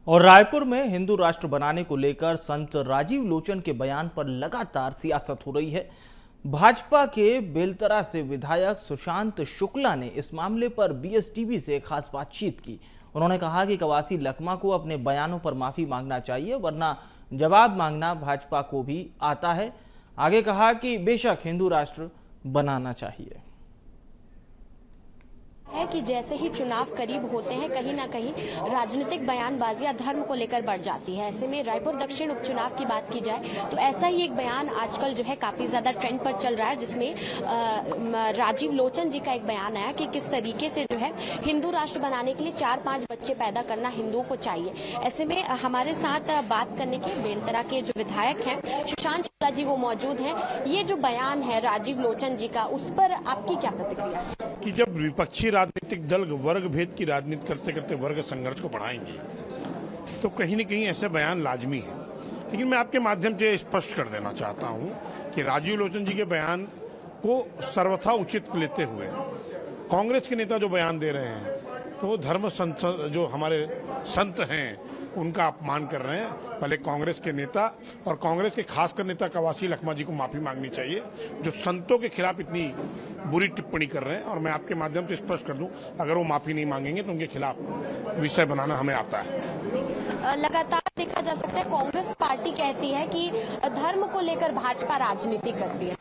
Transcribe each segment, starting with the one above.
और रायपुर में हिंदू राष्ट्र बनाने को लेकर संत राजीव लोचन के बयान पर लगातार सियासत हो रही है। भाजपा के बेलतरा से विधायक सुशांत शुक्ला ने इस मामले पर बीएसटीवी से खास बातचीत की। उन्होंने कहा कि कवासी लखमा को अपने बयानों पर माफी मांगना चाहिए, वरना जवाब मांगना भाजपा को भी आता है। आगे कहा कि बेशक हिंदू राष्ट्र बनाना चाहिए है कि जैसे ही चुनाव करीब होते हैं कहीं ना कहीं राजनीतिक बयानबाजियां धर्म को लेकर बढ़ जाती है। ऐसे में रायपुर दक्षिण उपचुनाव की बात की जाए तो ऐसा ही एक बयान आजकल जो है काफी ज्यादा ट्रेंड पर चल रहा है, जिसमें राजीव लोचन जी का एक बयान आया कि किस तरीके से जो है हिंदू राष्ट्र बनाने के लिए 4-5 बच्चे पैदा करना हिंदुओं को चाहिए। ऐसे में हमारे साथ बात करने के बेलतरा के जो विधायक हैं सुशांत शुक्ला जी वो मौजूद हैं। ये जो बयान है राजीव लोचन जी का, उस पर आपकी क्या प्रतिक्रिया है? कि जब विपक्षी राजनीतिक दल वर्ग भेद की राजनीति करते करते वर्ग संघर्ष को बढ़ाएंगे तो कहीं न कहीं ऐसे बयान लाजमी है। लेकिन मैं आपके माध्यम से स्पष्ट कर देना चाहता हूं कि राजीव लोचन जी के बयान को सर्वथा उचित लेते हुए कांग्रेस के नेता जो बयान दे रहे हैं तो धर्म संत जो हमारे संत हैं उनका अपमान कर रहे हैं। पहले कांग्रेस के नेता और कांग्रेस के खासकर नेता कवासी लखमा जी को माफी मांगनी चाहिए जो संतों के खिलाफ इतनी बुरी टिप्पणी कर रहे हैं। और मैं आपके माध्यम से स्पष्ट कर दूं, अगर वो माफी नहीं मांगेंगे तो उनके खिलाफ विषय बनाना हमें आता है। लगातार देखा जा सकता है कांग्रेस पार्टी कहती है कि धर्म को लेकर भाजपा राजनीति करती है।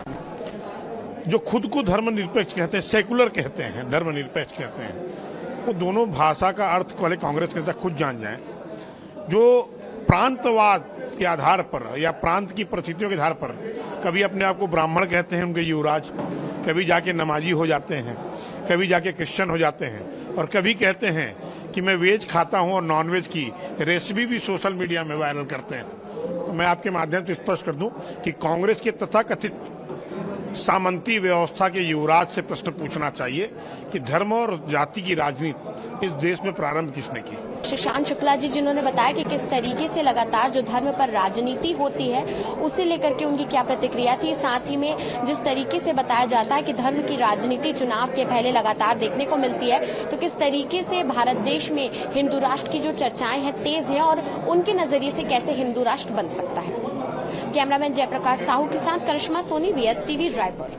जो खुद को धर्मनिरपेक्ष कहते हैं, सेकुलर कहते हैं, धर्मनिरपेक्ष कहते हैं, वो दोनों भाषा का अर्थ वाले कांग्रेस के नेता खुद जान जाएं। जो प्रांतवाद के आधार पर या प्रांत की परिस्थितियों के आधार पर कभी अपने आप को ब्राह्मण कहते हैं उनके युवराज, कभी जाके नमाजी हो जाते हैं, कभी जाके क्रिश्चियन हो जाते हैं, और कभी कहते हैं कि मैं वेज खाता हूं और नॉनवेज की रेसिपी भी सोशल मीडिया में वायरल करते हैं। तो मैं आपके माध्यम से स्पष्ट कर दूं कि कांग्रेस के तथाकथित सामंती व्यवस्था के युवराज से प्रश्न पूछना चाहिए कि धर्म और जाति की राजनीति इस देश में प्रारंभ किसने की। सुशांत शुक्ला जी जिन्होंने बताया कि किस तरीके से लगातार जो धर्म पर राजनीति होती है उसे लेकर के उनकी क्या प्रतिक्रिया थी। साथ ही में जिस तरीके से बताया जाता है कि धर्म की राजनीति चुनाव के पहले लगातार देखने को मिलती है, तो किस तरीके से भारत देश में हिंदू राष्ट्र की जो चर्चाएं हैं तेज हैं और उनके नजरिए से कैसे हिंदू राष्ट्र बन सकता है। कैमरामैन जयप्रकाश साहू के साथ करिश्मा सोनी, बीएसटीवी रायपुर।